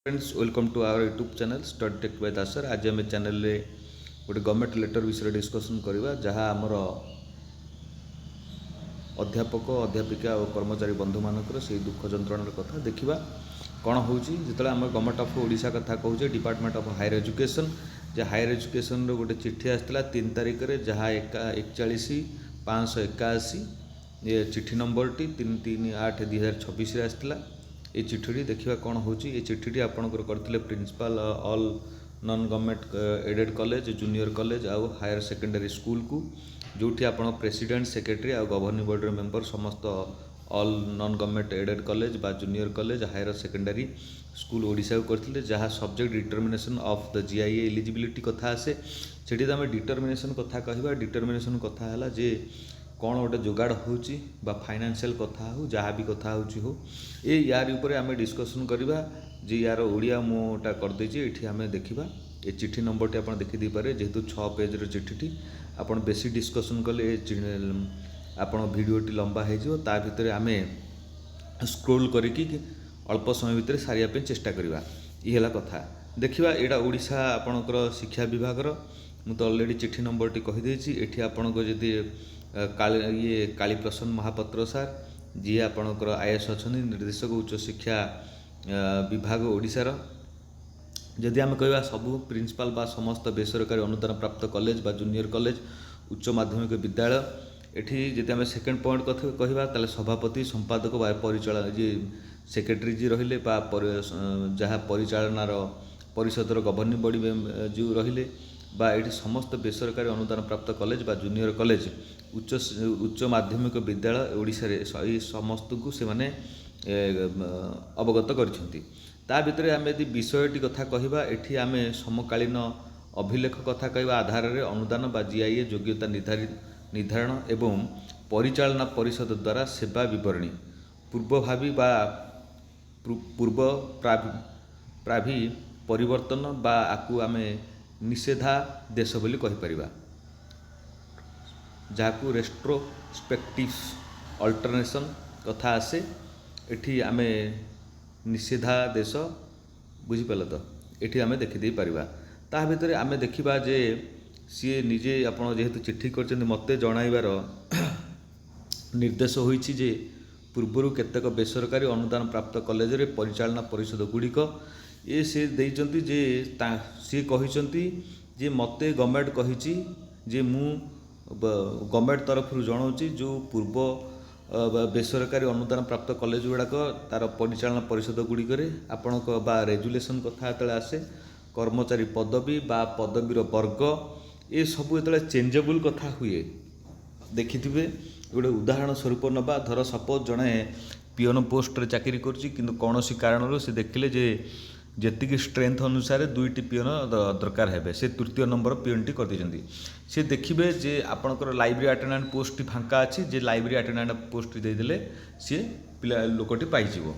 Friends welcome to our YouTube channel study tech by Dasar. आज आम channel रे गोटे गवर्नमेंट लेटर विषय डिस्कसन करवा जहाँ आमर अध्यापक अध्यापिका और कर्मचारी बंधु मानकर से दुख जंत्रणार कथा देखा कौन हो जो आम गवर्नमेंट ऑफ ओडिशा कथा कहूचे डिपार्टमेंट ऑफ हायर एजुकेशन जे हायर एजुकेशन गोटे चिठी आसाला 3 तारिख में जहाँ 41,581 ये चिठी नंबर टी 338/2026 आसाला। ये चिठी देखा कौन हो चिठी आपंकर करते principal all non government aided college junior college आउ हायर सेकेंडरी स्कूल को जोटी आप प्रेसिडेंट सेक्रेटरी आ गवर्निंग बोर्ड मेंबर समस्त all non government aided college बा junior college higher secondary school Odisha को करते जहाँ subject determination of the GIA eligibility कथा आसे से आम डिटर्मिनेशन कथा कहवा डिटर्मिनेशन कथा है जे कौन गोटे जोगाड़ होची बा फाइनेंशियल कथा हो जहाँ भी कथा हो ये यार ऊपर आम डिस्कसन करवा जे यार ओडिया मोटा करदे ये आम देखा ये चिठी नंबर टी आप देखी पारे जेहेतु 6 पेज चिठी आप बेसी डिस्कसन कले आप भिडटी लंबा हो भितर आम स्क्रोल करके अल्प समय भितर सारे चेष्टा करवा ये कथा देखा यहाँ ओडिशा आपणकर शिक्षा विभाग मुझे अलरेडी चिठी नंबर टी कहीदे ये आपको जदि ये कालीप्रसन्न महापात्र सार जी आपणकर आईएएस अच्छा निर्देशक उच्च शिक्षा विभाग ओडिशार जदि आम कह सबू प्रिंसिपाल बा समस्त बेसरकारी अनुदान प्राप्त कॉलेज बा जूनियर कॉलेज उच्च माध्यमिक विद्यालय एठी जदि आम सेकेंड पॉइंट कथा कहवा सभापति संपादक बा परिचालन जी सेक्रेटरी जी रहिले बा जहाँ परिचालनार परिषदर गवर्निंग बॉडी जो रहिले बा ये समस्त बेसरकारी अनुदान प्राप्त कॉलेज बा जूनियर कॉलेज उच्च माध्यमिक विद्यालय ओडिशा रे समस्त को से माने अवगत करछंती। ता भितर आम यदि विषयटी कथा कहवा एठी आम समकालीन अभिलेख कथा कहवा आधार रे अनुदान बा जीआईए योग्यता निर्धारण एवं परिचालना परिषद द्वारा सेवा विवरणी पूर्वभावी बा पूर्व प्राभि परिवर्तन बा आकु आम निषेधादेश बोली कहिपरिबा जहाँ रेट्रोस्पेक्टिव अल्टरनेशन कथा आसे एठी आम निषेधादेश बुझीपाल तो ये आम देखीदे पारिबा ता भितर आम देखा जे सी निजे आप जेहेतु चिट्ठी कर मत जणाइबार निर्देश होइछि जे पूर्वर केतेक बेसरकारी अनुदान प्राप्त कॉलेज रे परिचालना परिषद गुड़िक ये से देइचंती जे सी कहिचंती जे मते गवर्नमेंट कहिछि जे मु गवर्नमेंट तरफ जनाऊँगी जो पूर्व बेसरकारी अनुदान प्राप्त कॉलेज गुड़ाक तार परिचालना परिषद गुड़िक आपण रेजुलेसन कथा जो आसे कर्मचारी पदवी बा पदवीर वर्ग ये सब जो चेंजेबल कथा हुए देखि गोटे उदाहरण स्वरूप नवा धर सपोज जड़े पिओन पोस्ट रे चाकरी करुच्ची किंतु कौन कारण से देखिले जे जेतिकी स्ट्रेंथ अनुसार 2टी पिओन दरकार है से तृतीय नंबर पिओन टी कर देछंती से देखिबे जे आपणकर लाइब्रेरी अटेंडेंट पोस्ट फांका अच्छी जे लाइब्रेरी अटेंडेंट पोस्ट देदेले सी पिला लोकटी पाइजिवो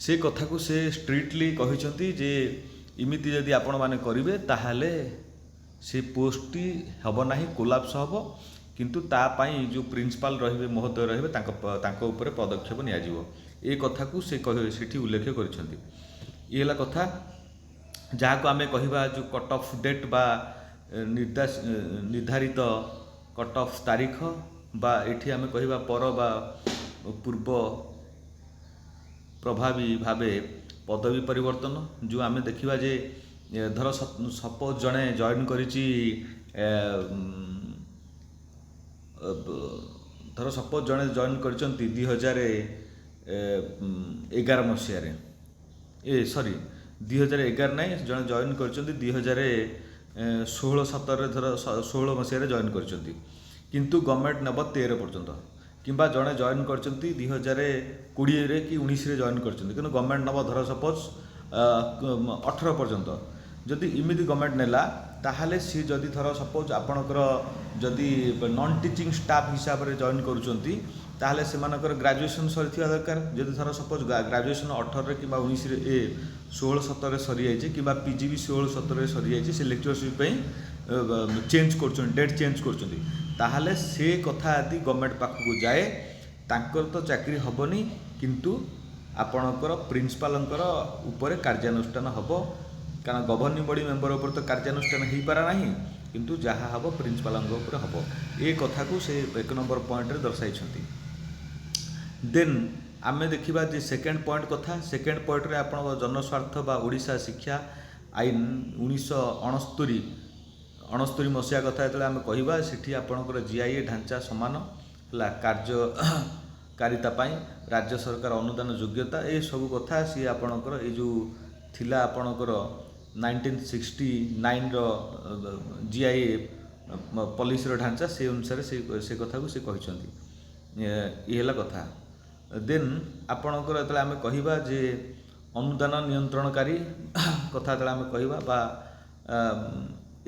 से कथा को से स्ट्रिक्टली कहिसंती जे इमिति जदि आपण माने करिवे ताहाले से पोस्ट टी हबो नाही कोलाप्स हबो किंतु ता पाई जो प्रिंसिपल रहिबे महोदय रहिबे तांको ऊपर पदक्षेप निया जिवो ए कथा को से सेठी उल्लेख करिसंती। ये कथा जहाँ को आम कहवा जो कट ऑफ डेट बा निर्धारित कट ऑफ तारीख बा एठी आम कहवा पर बा पूर्व प्रभावी भावे पदवी परिवर्तन जो आम देखा जे धर सपोज जड़े जॉइन करिछि धर सपोज जड़े जॉइन करिसंती 2011 मसीह ए सॉरी 2011 नहीं जन जॉइन कर 2016-17 धर 16 मसीह जॉइन कर किंतु गवर्नमेंट नब 13 पर्यंत किंबा जड़े जॉइन कर 2020 कि 19 जॉइन कर कि गवर्नमेंट नब धर सपोज 18 पर्यंत जदि इमिति गवर्नमेंट नेला ताहले सी जदि धर सपोज आपणकर जदि नॉन टीचिंग स्टाफ हिसाब से जॉइन करुँच ताहले सेमानकर ग्रेजुएशन सरी दरकार जदि धर सपोज ग्रेजुएशन 18 कि 19 16-17 सरी जाइए कि पीजी भी 16-17 सरी जाइए से लेक्चरशिप चेंज कर डेट चेंज कर से कथा आदि गवर्नमेंट पाखक जाए तांकर तो चाकरी हेनी किंतु ଆପଣଙ୍କର ପ୍ରିନ୍ସିପାଲଙ୍କର ଉପରେ କାର୍ଯ୍ୟାନୁଷ୍ଠାନ ହେବ, କାରଣ ଗଭର୍ଣ୍ଣିଂ ବଡ଼ି ମେମ୍ବର ଉପରେ ତ କାର୍ଯ୍ୟାନୁଷ୍ଠାନ ହେଇପାରେ ନାହିଁ, କିନ୍ତୁ ଯାହା ହେବ ପ୍ରିନ୍ସିପାଲଙ୍କ ଉପରେ ହେବ। ଏ କଥାକୁ ସେ 1 ନମ୍ବର ପଏଣ୍ଟରେ ଦର୍ଶାଇଛନ୍ତି। ଦେନ୍ ଆମେ ଦେଖିବା ଯେ ସେକେଣ୍ଡ ପଏଣ୍ଟ କଥା। ସେକେଣ୍ଡ ପଏଣ୍ଟରେ ଆପଣଙ୍କ ଜନସ୍ୱାର୍ଥ ବା ଓଡ଼ିଶା ଶିକ୍ଷା ଆଇନ 1969 ମସିହା କଥା ଯେତେବେଳେ ଆମେ କହିବା, ସେଠି ଆପଣଙ୍କର GIA ଢାଞ୍ଚା ସମାନ ହେଲା, କାର୍ଯ୍ୟକାରିତା ପାଇଁ ରାଜ୍ୟ ସରକାର ଅନୁଦାନ ଯୋଗ୍ୟତା ଏସବୁ କଥା ସିଏ ଆପଣଙ୍କର ଏଇ ଯେଉଁ ଥିଲା ଆପଣଙ୍କର 1969ର GIA ପଲିସିର ଢାଞ୍ଚା, ସେ ଅନୁସାରେ ସେ କଥାକୁ ସେ କହିଛନ୍ତି। ଇଏ ହେଲା କଥା। ଦେନ୍ ଆପଣଙ୍କର ଯେତେବେଳେ ଆମେ କହିବା ଯେ ଅନୁଦାନ ନିୟନ୍ତ୍ରଣକାରୀ କଥା ଯେତେବେଳେ ଆମେ କହିବା ବା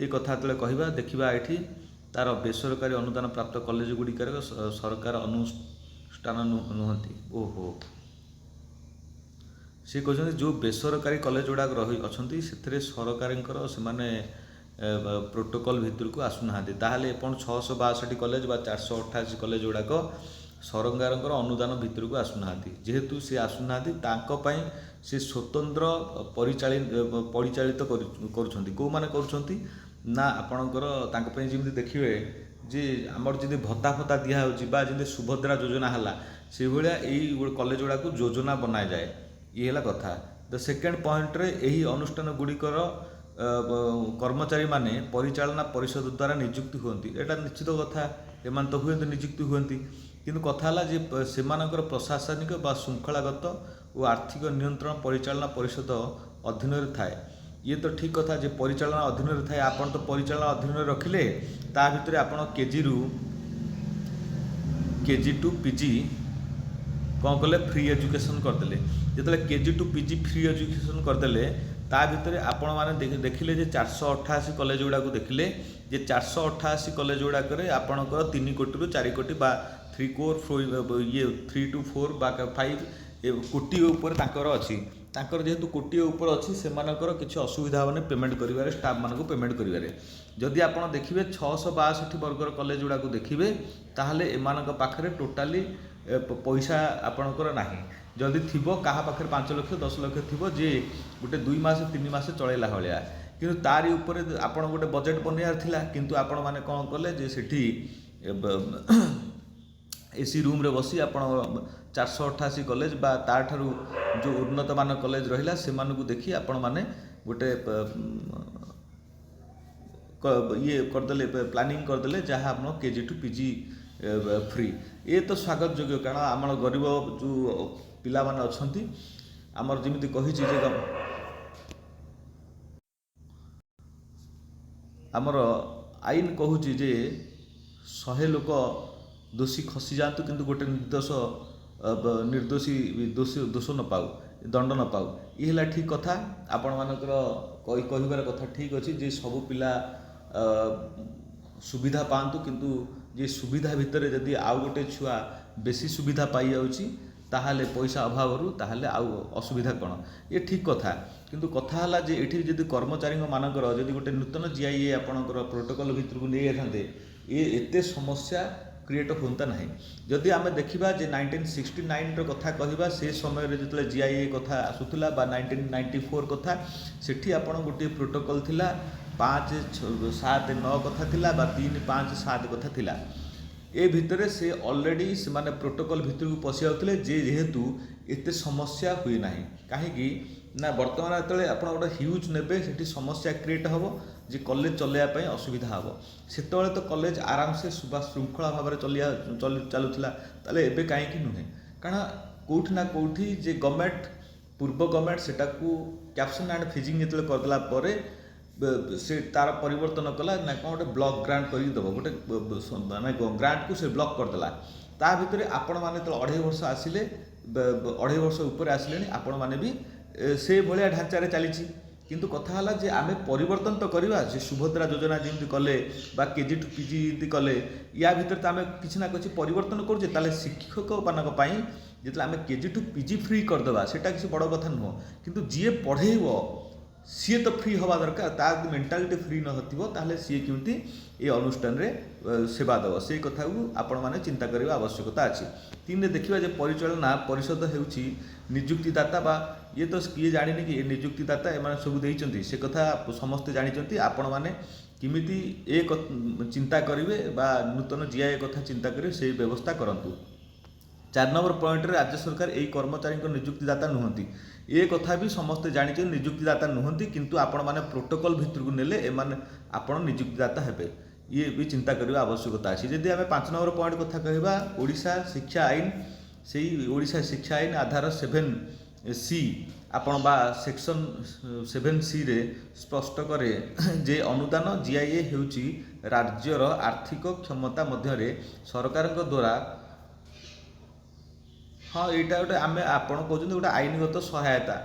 ଏ କଥା ଯେତେବେଳେ କହିବା, ଦେଖିବା ଏଠି ତାର ବେସରକାରୀ ଅନୁଦାନ ପ୍ରାପ୍ତ କଲେଜ ଗୁଡ଼ିକରେ ସରକାର ଅନୁଷ୍ଠାନ ନୁହନ୍ତି। ସେ କହିଛନ୍ତି ଯେଉଁ ବେସରକାରୀ କଲେଜ ଗୁଡ଼ାକ ଅଛନ୍ତି ସେଥିରେ ସରକାରଙ୍କର ସେମାନେ ପ୍ରୋଟୋକଲ୍ ଭିତରକୁ ଆସୁନାହାନ୍ତି। ତାହେଲେ ଆପଣ 662 କଲେଜ ବା 488 କଲେଜ ଗୁଡ଼ାକ ସରକାରଙ୍କର ଅନୁଦାନ ଭିତରକୁ ଆସୁନାହାନ୍ତି। ଯେହେତୁ ସେ ଆସୁନାହାନ୍ତି, ତାଙ୍କ ପାଇଁ ସେ ସ୍ୱତନ୍ତ୍ର ପରିଚାଳିତ କରୁଛନ୍ତି। କେଉଁମାନେ କରୁଛନ୍ତି ନା ଆପଣଙ୍କର ତାଙ୍କ ପାଇଁ ଯେମିତି ଦେଖିବେ ଯେ ଆମର ଯେମିତି ଭତ୍ତା ଦିଆହେଉଛି ବା ଯେମିତି ସୁଭଦ୍ରା ଯୋଜନା ହେଲା, ସେଇଭଳିଆ ଏଇ କଲେଜ ଗୁଡ଼ାକୁ ଯୋଜନା ବନାଯାଏ। ଇଏ ହେଲା କଥା। ଦ ସେକେଣ୍ଡ ପଏଣ୍ଟରେ ଏହି ଅନୁଷ୍ଠାନ ଗୁଡ଼ିକର କର୍ମଚାରୀମାନେ ପରିଚାଳନା ପରିଷଦ ଦ୍ୱାରା ନିଯୁକ୍ତି ହୁଅନ୍ତି। ଏଇଟା ନିଶ୍ଚିତ କଥା, ଏମାନେ ତ ହୁଅନ୍ତି, ନିଯୁକ୍ତି ହୁଅନ୍ତି, କିନ୍ତୁ କଥା ହେଲା ଯେ ସେମାନଙ୍କର ପ୍ରଶାସନିକ ବା ଶୃଙ୍ଖଳାଗତ ଓ ଆର୍ଥିକ ନିୟନ୍ତ୍ରଣ ପରିଚାଳନା ପରିଷଦ ଅଧୀନରେ ଥାଏ। ଇଏ ତ ଠିକ୍ କଥା ଯେ ପରିଚାଳନା ଅଧୀନରେ ଥାଏ। ଆପଣ ତ ପରିଚାଳନା ଅଧୀନରେ ରଖିଲେ, ତା ଭିତରେ ଆପଣ KG ଟୁ PG କ'ଣ କଲେ, ଫ୍ରି ଏଜୁକେସନ୍ କରିଦେଲେ। ଯେତେବେଳେ KG to PG free education କରିଦେଲେ, ତା ଭିତରେ ଆପଣମାନେ ଦେଖିଲେ ଯେ 488 କଲେଜ ଗୁଡ଼ାକୁ ଦେଖିଲେ ଯେ 488 କଲେଜ ଗୁଡ଼ାକରେ ଆପଣଙ୍କର 3 କୋଟିରୁ 4 କୋଟି ବା 3 to 4 ବା 5 କୋଟି ଉପରେ ତାଙ୍କର ଅଛି। ତାଙ୍କର ଯେହେତୁ କୋଟିଏ ଉପରେ ଅଛି, ସେମାନଙ୍କର କିଛି ଅସୁବିଧା ହେବନି ପେମେଣ୍ଟ କରିବାରେ, ଷ୍ଟାଫ୍ମାନଙ୍କୁ ପେମେଣ୍ଟ କରିବାରେ। ଯଦି ଆପଣ ଦେଖିବେ 662 ବର୍ଗର କଲେଜ ଗୁଡ଼ାକୁ ଦେଖିବେ, ତାହେଲେ ଏମାନଙ୍କ ପାଖରେ ଟୋଟାଲି ପଇସା ଆପଣଙ୍କର ନାହିଁ। ଯଦି ଥିବ କାହା ପାଖରେ 5 ଲକ୍ଷ 10 ଲକ୍ଷ ଥିବ, ଯେ ଗୋଟେ 2 ମାସ 3 ମାସ ଚଳେଇଲା ଭଳିଆ, କିନ୍ତୁ ତାରି ଉପରେ ଆପଣ ଗୋଟେ ବଜେଟ୍ ବନେଇବାର ଥିଲା। କିନ୍ତୁ ଆପଣମାନେ କ'ଣ କଲେ ଯେ ସେଠି AC ରୁମ୍ରେ ବସି ଆପଣ 488 କଲେଜ ବା ତା'ଠାରୁ ଯେଉଁ ଉନ୍ନତମାନ କଲେଜ ରହିଲା ସେମାନଙ୍କୁ ଦେଖି ଆପଣମାନେ ଗୋଟେ ଇଏ କରିଦେଲେ, ପ୍ଲାନିଂ କରିଦେଲେ, ଯାହା ଆପଣ KG ଟୁ PG ଫ୍ରି। ଏ ତ ସ୍ୱାଗତ ଯୋଗ୍ୟ, କାରଣ ଆମର ଗରିବ ଯେଉଁ ପିଲାମାନେ ଅଛନ୍ତି, ଆମର ଯେମିତି କହିଛି ଯେ ଆମର ଆଇନ କହୁଛି ଯେ 100 ଲୋକ ଦୋଷୀ ଖସିଯାଆନ୍ତୁ, କିନ୍ତୁ ଗୋଟେ ନିର୍ଦ୍ଦୋଷୀ ଦୋଷ ନ ପାଉ, ଦଣ୍ଡ ନ ପାଉ। ଇଏ ହେଲା ଠିକ୍ କଥା। ଆପଣମାନଙ୍କର କହିବାର କଥା ଠିକ୍ ଅଛି ଯେ ସବୁ ପିଲା ସୁବିଧା ପାଆନ୍ତୁ, କିନ୍ତୁ ଯେ ସୁବିଧା ଭିତରେ ଯଦି ଆଉ ଗୋଟେ ଛୁଆ ବେଶୀ ସୁବିଧା ପାଇଯାଉଛି, ତାହେଲେ ପଇସା ଅଭାବରୁ, ତାହେଲେ ଆଉ ଅସୁବିଧା କ'ଣ? ଏ ଠିକ୍ କଥା। କିନ୍ତୁ କଥା ହେଲା ଯେ ଏଠି ଯଦି କର୍ମଚାରୀଙ୍କ ମାନଙ୍କର ଯଦି ଗୋଟେ ନୂତନ GIA ଆପଣଙ୍କର ପ୍ରୋଟୋକଲ୍ ଭିତରକୁ ନେଇ ଯାଇଥାନ୍ତେ, ଏତେ ସମସ୍ୟା କ୍ରିଏଟ୍ ହୁଅନ୍ତା ନାହିଁ। ଯଦି ଆମେ ଦେଖିବା ଯେ 1969ର କଥା କହିବା, ସେ ସମୟରେ ଯେତେବେଳେ GIA କଥା ଆସୁଥିଲା ବା 1994 କଥା, ସେଠି ଆପଣ ଗୋଟିଏ ପ୍ରୋଟୋକଲ୍ ଥିଲା 579 କଥା ଥିଲା ବା 357 କଥା ଥିଲା। ଏ ଭିତରେ ସେ ଅଲରେଡ଼ି ସେମାନେ ପ୍ରୋଟୋକଲ୍ ଭିତରକୁ ପଶି ଯାଉଥିଲେ, ଯେହେତୁ ଏତେ ସମସ୍ୟା ହୁଏ ନାହିଁ। କାହିଁକି ନା ବର୍ତ୍ତମାନ ଯେତେବେଳେ ଆପଣ ଗୋଟେ ହ୍ୟୁଜ୍ ନେବେ, ସେଠି ସମସ୍ୟା କ୍ରିଏଟ୍ ହେବ ଯେ କଲେଜ ଚଲେଇବା ପାଇଁ ଅସୁବିଧା ହେବ। ସେତେବେଳେ ତ କଲେଜ ଆରାମସେ ଶୃଙ୍ଖଳା ଭାବରେ ଚାଲୁଥିଲା, ତାହେଲେ ଏବେ କାହିଁକି ନୁହେଁ? କାରଣ କେଉଁଠି ନା କେଉଁଠି ଯେ ପୂର୍ବ ଗଭର୍ଣ୍ଣମେଣ୍ଟ ସେଟାକୁ କ୍ୟାପସନ୍ ଆଣ୍ଡ ଫିଜିଂ ଯେତେବେଳେ କରିଦେଲା ପରେ ସେ ତାର ପରିବର୍ତ୍ତନ କଲା ନା କ'ଣ ଗୋଟେ ବ୍ଲକ୍ ଗ୍ରାଣ୍ଟ କରିକି ଦେବ, ଗୋଟେ ମାନେ ଗ୍ରାଣ୍ଟକୁ ସେ ବ୍ଲକ୍ କରିଦେଲା। ତା ଭିତରେ ଆପଣମାନେ ଯେତେବେଳେ 2.5 ବର୍ଷ ଆସିଲେ, 2.5 ବର୍ଷ ଉପରେ ଆସିଲେଣି, ଆପଣମାନେ ବି ସେ ଭଳିଆ ଢାଞ୍ଚାରେ ଚାଲିଛି। କିନ୍ତୁ କଥା ହେଲା ଯେ ଆମେ ପରିବର୍ତ୍ତନ ତ କରିବା, ଯେ ସୁଭଦ୍ରା ଯୋଜନା ଯେମିତି କଲେ ବା KG ଟୁ PG ଯେମିତି କଲେ, ୟା ଭିତରେ ତ ଆମେ କିଛି ନା କିଛି ପରିବର୍ତ୍ତନ କରୁଛେ। ତାହେଲେ ଶିକ୍ଷକମାନଙ୍କ ପାଇଁ ଯେତେବେଳେ ଆମେ KG ଟୁ PG ଫ୍ରି କରିଦେବା, ସେଇଟା କିଛି ବଡ଼ କଥା ନୁହଁ। କିନ୍ତୁ ଯିଏ ପଢ଼େଇବ सी तो फ्री हवा दरकार तार मेंटालिटी फ्री न होतिबो ताहले सी केमती ए अनुष्ठान रे सेवा दब से कथा को आपण माने चिंता करबा आवश्यकता अछि। तीन देखिबा जे परिचालना परिषद हेउची नियुक्तिदाता बा ये तो किए जानिनि कि नियुक्तिदाता एमाने सब देइचंती से कथा समस्त जानिचंती आपण माने किमिति एक चिंता करिवे बा नूतन जीआई कथा चिंता करिवे से व्यवस्था करंतु। 4 नंबर पॉइंट रे राज्य सरकार यही कर्मचारी को नियुक्तिदाता नुहंती ए कथा भी समस्त जानिचे नियुक्तिदाता नुहंती किंतु आपण माने प्रोटोकॉल भितर को नेले एमाने आपण नियुक्तिदाता हेबे ये भी चिंता करबा आवश्यकता अछि। जदि आमे 5 नंबर पॉइंट कथा कहबा ओडिशा शिक्षा आईन सेही ओडिशा शिक्षा आईन आधार 7C आपण बा सेक्शन 7C रे स्पष्ट करे जे अनुदान जीआईए हेउची राज्यर आर्थिक क्षमता मध्य रे सरकार द्वारा हाँ यहाँ गोटे आम आपड़ कहते गोटे आईनगत सहायता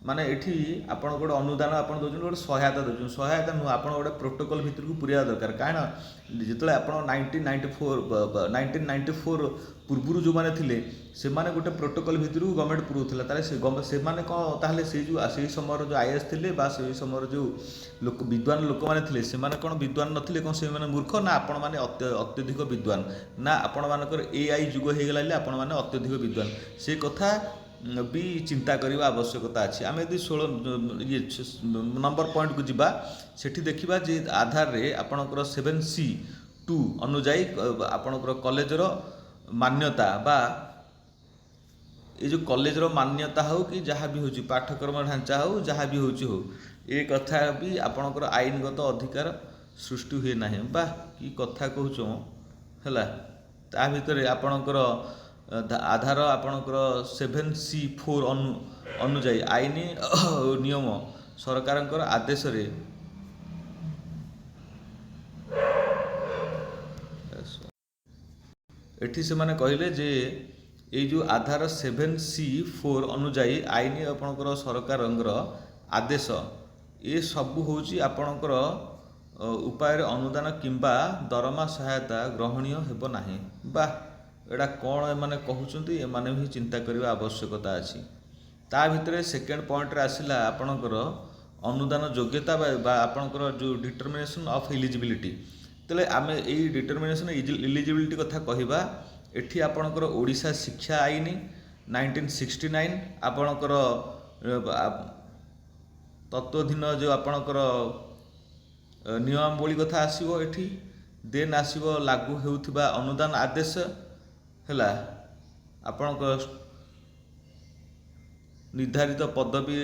माने एठी आपण गोटे अनुदान आप गोटे सहायता दौर सहायता नुह आप गोटे प्रोटोकॉल भितर को पूरा दरकार कहीं जिते आप 1994 पूर्व जो मैंने थे से माने गोटे प्रोटोकॉल भितर को गवर्नमेंट पुरौला से कौन ताहले से जो समय जो आईएएस थे से समय जो लोक विद्वान लोक मैंने थे कौन विद्वान नथिले कौन से मूर्ख ना आपण मैंने अत्यधिक विद्वान ना आपण मानकर एआई जुग हो गला आपण मैंने अत्यधिक विद्वान से कथा भी चिंता करने आवश्यकता अच्छी। आम यदि 16 ये नंबर पॉइंट को जीवा सेठी देखिबा जे आधार रे आपणकर 7C2 अनुजाई आपणकर कॉलेजर मान्यता बा ये जो कॉलेजर मान्यता हो कि जहाँ भी होची पाठ्यक्रम ढांचा हो जहाँ भी होची हो ये कथा भी आपणकर आईनगत अधिकार सृष्टि हुए ना बा कि कथा कहूँ है ता भितर आपणकर आधार आपणकर 7C4 अनुजाई आईन नियम सरकार आदेश रे एठी से माने कहले जे ये जो आधार 7C4 अनुजाई आईन आपणकर सरकार आदेश ये सबू होची आपणकर उपाय अनुदान किंबा दरमा सहायता ग्रहणीय हेब नाही बा एटा कौन एमाने कहउचंती एमाने भी चिंता करबा आवश्यकता अछि। ता भितरे सेकेंड पॉइंट रे आसिला आपणकर अनुदान योग्यता बा आपणकर जो डिटरमिनेशन ऑफ एलिजिबिलिटी तले आमे एई डिटरमिनेशन एलिजिबिलिटी कथा कहिबा एठी आपणकर ओडिशा शिक्षा आईन 1969 आपणकर तत्वधीन जो आपणकर नियमावली कथा आसीबो एठी देन आसीबो लागू हेउथिबा अनुदान आदेश हैला आपणकर निर्धारित पदवी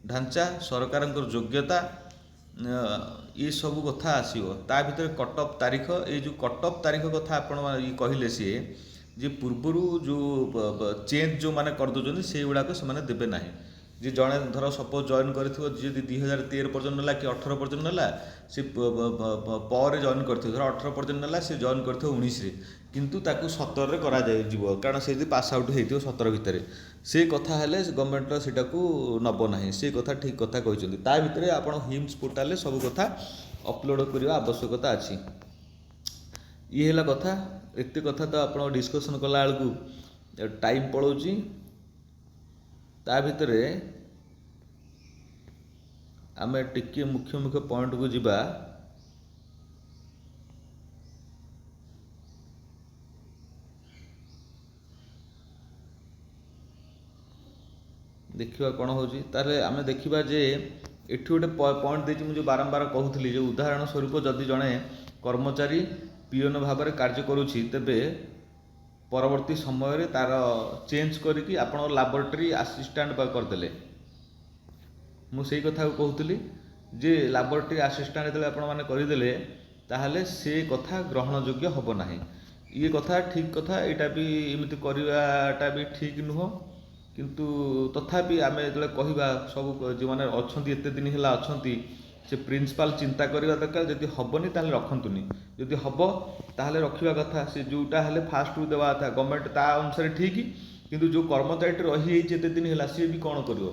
ढांचा सरकार योग्यता ये सब कथा आसीबो ता भितर कट ऑफ तारीख ये जो कट ऑफ तारीख कथा आपण कहले सी जे पूर्वर जो चेंज जो माने कर दउछन से गुड़ाक से माने देबे नाही जे जड़े धर सपोज जॉइन करथिबो जे 2013 पर्यंत नाला कि 18 पर्यंत नाला से पर जॉइन करथिबो धर 18 पर्यंत नाला से जॉइन करथिबो 19 रे किंतु ताकू 17 रे करा जाय जीवो कारण से जे पास आउट हेतिबो 17 भितर से कथा हेले गवर्नमेंट सेटा को नबो नाही से कथा ठीक कथा कहिसंती ता भितर आपण हिम्स पोर्टल रे सब कथा अपलोड करबा आवश्यकता अछि। ये हेला कथा एते कथा तो आपण डिस्कशन कला बेलू टाइम पळौची ता भितरे आमे टिके मुख्य मुख्य पॉइंट को जीवा देखिबा कोन होची ताले आमे देखिबा जे एठी गोटे पॉइंट देछि मु जो बारंबार कहूथली जे उदाहरण स्वरूप जदि जणे कर्मचारी पियोन भाव में कार्य करुछि तेबे परवर्ती समय रे तार चेंज करिकि आपण लैबोरेटरी असिस्टेंट करदेले मु सेही कथा को कहूथली जे लैबोरेटरी असिस्टेंट जेतले आपण माने करदेले ताहले से कथा ग्रहण योग्य हबो नाही ये कथा ठीक कथा एटा भी एमिति करिवाटा भी ठीक नुह किंतु तथापि आमे जेतले कहिबा सब जो माने अछंती एते दिन हिला अछंती से प्रिंसिपाल चिंता करवा दरकार जदि हबनी ताहले रखंतुनी जदि हब ताहले रखिबा कथा से जोटा हेले फास्ट रु देवा था गवर्नमेंट ता अनुसार ठीक किंतु जो कर्मचारी रही एते दिन हिला से भी कोन करिवो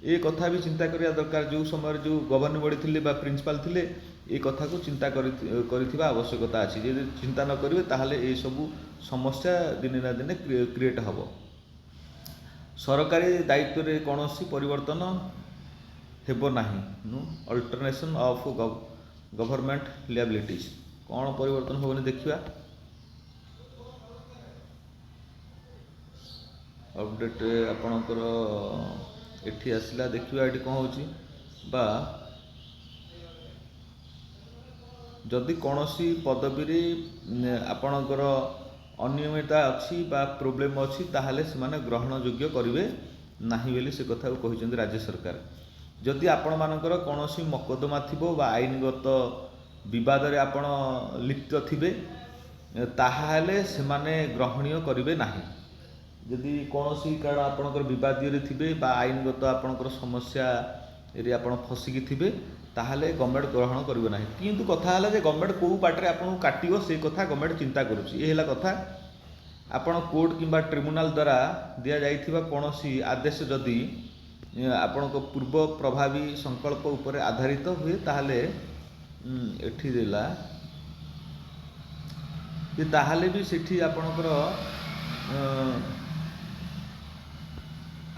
ए कथा भी चिंता करिया दरकार जो समय जो गवर्निंग बॉडी थिले बा प्रिंसिपाल थिले ए कथा को चिंता करिथिबा आवश्यकता अछि जे चिंता न करिवे ताहले ए सब समस्या दिन ना दिन क्रिएट हबो। सरकारी दायित्व रे कोनोसी परिवर्तन ହେବ ନାହିଁ। ଅଲ୍ଟରନେସନ୍ ଅଫ୍ ଗଭର୍ଣ୍ଣମେଣ୍ଟ ଲିଆବିଲିଟିଜ୍ କ'ଣ ପରିବର୍ତ୍ତନ ହେବନି ଦେଖିବା। अपडेट आपणकर एठी आसला देखिए ये कौन हो बा जदि कौन सी पदवी आपणकर अनियमितता अच्छी बा प्रोब्लेम अच्छी ताहले से माने ग्रहण योग्य करेंगे नहीं बोली से कथा कहते राज्य सरकार। जदि आपण मानकर कौन सी मकदमा थी आईनगत विवाद रे आपण लिप्त थे ताहले से माने ग्रहणीय करेंगे नहीं। जदि कौन सी कारण आपणकर विवादीय थे आईनगत आपणकर समस्या रे आपण फसिकी थे ताहले गवर्नमेंट ग्रहण करिवो नाही। किंतु कथा है जे गवर्नमेंट को बाटे आपन काटिवो से कथा गवर्नमेंट चिंता करुछि। ये कथा आपण कोर्ट किंबा ट्रिब्यूनल द्वारा दिया जाइथिबा कोनोसी आदेश जदि आपण को पूर्व प्रभावी संकल्प उपरे आधारित हुए ताहले एठी देला जे ताहले भी सेठी आपणकर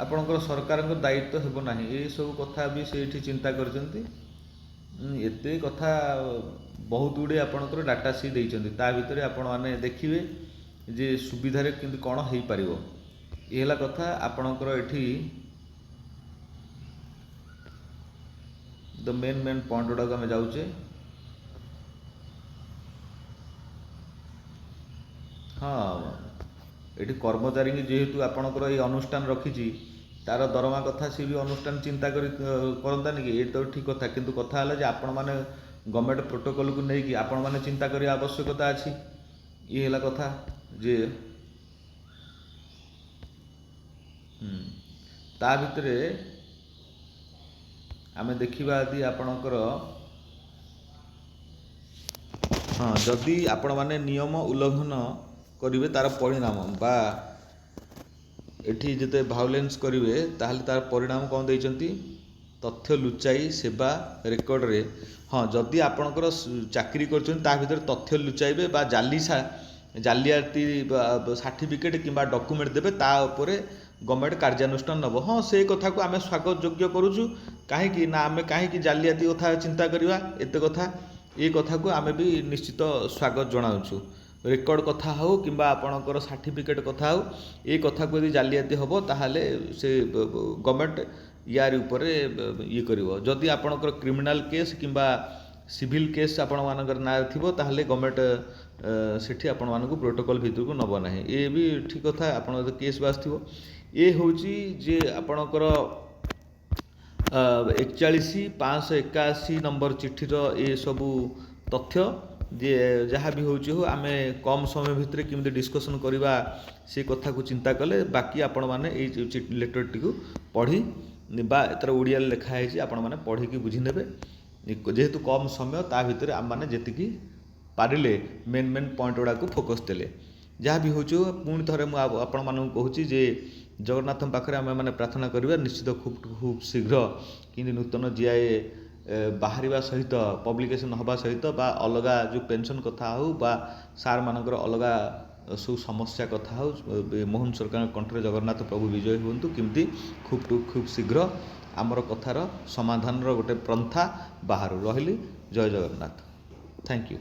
आपणकर सरकार दायित्व हेबो नाही। ये सब कथा भी सेठी चिंता करचंती। एते कथा बहुत गुड़े आपणकर डाटा सी देइचंती ता भितरे आपण माने देखिबे जे सुविधा रे किंतु कोन हेई परिवो। ए हला कथा आपणकर एठी द मेन पॉइंट गुडा आम जाऊे। हाँ ये कर्मचारी जेहेतु आपणकर ये अनुष्ठान रखी तार दरमा कथा सी भी अनुष्ठान चिंता करतानी कि ये तो ठीक कथा। किंतु कथा है आपण मैंने गवर्नमेंट प्रोटोकॉल को लेकिन आपण मैंने चिंता करने आवश्यकता अच्छी। ये है कथा जे ता भितरे आमे देखिबा यदि आपणकर हाँ जदि आपण मैंने नियम उल्लंघन करिवे तार परिणाम बा एठी जते भायोलेंस करिवे ताहले तार परिणाम कौन देइचंती तथ्य लुचाई सेवा रेकर्ड रे। हाँ जदि आपणकर चाकरी करछन ता भितर तथ्य लुचाइबे बा जालियाती सर्टिफिकेट किंबा डॉक्यूमेंट देबे ता उपरे गवर्नमेंट कार्यानुष्ठान नब। हाँ से कथा को आमे स्वागत योग्य करूछु काहे ना आमे काहे जालियाती कथा चिंता करिवा एते कथा ये कथा को आमे भी निश्चित स्वागत जनाउछु। रेकर्ड कथा हो किंबा आपणकर सर्टिफिकेट कथा हो ये कथा को यदि जालियाती हम ताहले से गवर्नमेंट यार उपरे ये करिवो। जदि आपणकर क्रिमिनाल केस किंबा सिविल केस आपण मानकर ना थिबो ताहले गवर्नमेंट सेठी आपण मानकु प्रोटोकॉल भितर को नब नाही। ये भी ठीक कथा आपण केस बास थिबो। ये होची जे आपणकर 41,581 नंबर चिठीर ये सबू तथ्य जे जहाँ भी होची हो आमे कम समय भितर केमती डिस्कसन करवा से कथा को चिंता कले बाकी आपण माने ए लेटर टी को पढ़ी बा एतर ओडिया लिखाई आपण माने पढ़ी की बुझी नेबे। जेहेतु कम समय ता भितर आम माने जेतिकी पारिले मेन पॉइंट गुड़ा को फोकस देले जहाँ भी होची पुणी थरे मु आपण मानू कहूची जे जगन्नाथ पाखरे आमे माने प्रार्थना करिबा निश्चित खूब शीघ्र कि नूतन जीआई बाहरिबा सहित पब्लिकेशन हवा सहित बा अलगा जो पेंशन कथा हो बा सार मानकर अलगा सब समस्या कथा हो मोहन सरकार कंठरे जगन्नाथ प्रभु विजय हुंतु किमती खूब शीघ्र आमर कथार समाधान गोटे पंथा बाहर रही। जय जगन्नाथ। Thank you.